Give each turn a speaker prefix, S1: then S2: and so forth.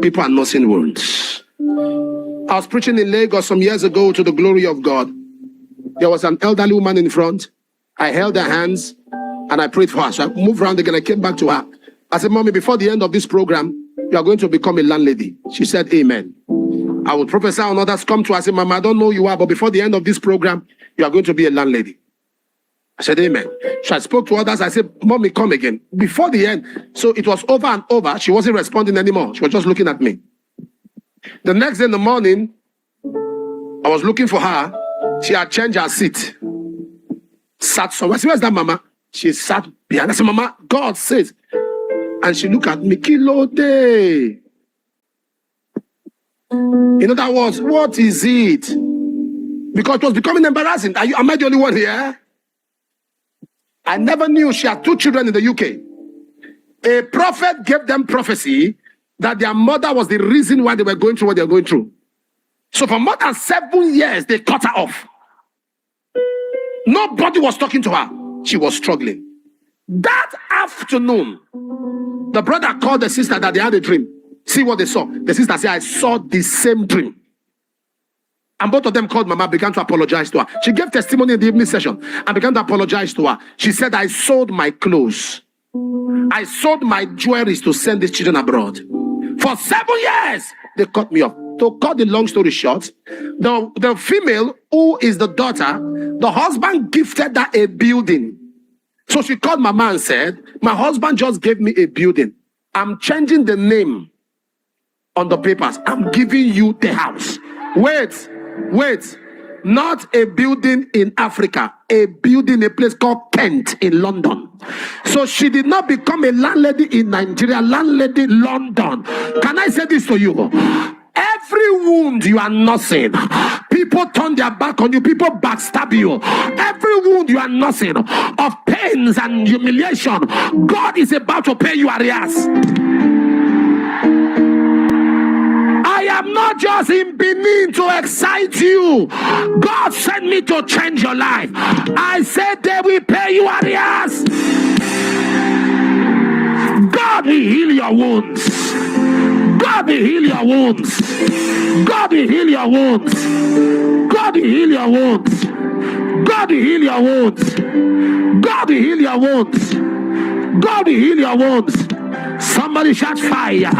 S1: People are nursing wounds. I was preaching in Lagos some years ago to the glory of God. There was an elderly woman in front. I held her hands and I prayed for her. So I moved around again. I came back to her. I said, Mommy, before the end of this program, you are going to become a landlady. She said, Amen. I will prophesy on others come to her. I said, Mama, I don't know who you are, but before the end of this program, you are going to be a landlady. I said, Amen. So I spoke to others. I said, Mommy, come again. Before the end. So it was over and over. She wasn't responding anymore. She was just looking at me. The next day in the morning, I was looking for her. She had changed her seat. Sat somewhere. I said, where's that mama? She sat behind. I said, Mama, God says. And she looked at me, Kilo day. In other words, what is it? Because it was becoming embarrassing. Am I the only one here? I never knew she had 2 children in the UK. A prophet gave them prophecy that their mother was the reason why they were going through what they were going through. So for more than 7 years, they cut her off. Nobody was talking to her. She was struggling. That afternoon, the brother called the sister that they had a dream. See what they saw. The sister said, I saw the same dream. And both of them called Mama, began to apologize to her. She gave testimony in the evening session and began to apologize to her. She said, I sold my clothes. I sold my jewelries to send these children abroad. For 7 years, they cut me off. To cut the long story short, the female, who is the daughter, the husband gifted her a building. So she called Mama and said, my husband just gave me a building. I'm changing the name on the papers. I'm giving you the house. Wait. Not a building in Africa. A building, a place called Kent in London. So she did not become a landlady in Nigeria. Landlady London. Can I say this to you? Every wound you are nursing, people turn their back on you, people backstab you. Every wound you are nursing of pains and humiliation, God is about to pay you arrears. I am not just in Benin to excite you. God sent me to change your life. I said they will pay you arrears. God will heal your wounds. God will heal your wounds. God will heal your wounds. God will heal your wounds. God will heal your wounds. God will heal your wounds. God will heal your wounds. Somebody shout fire.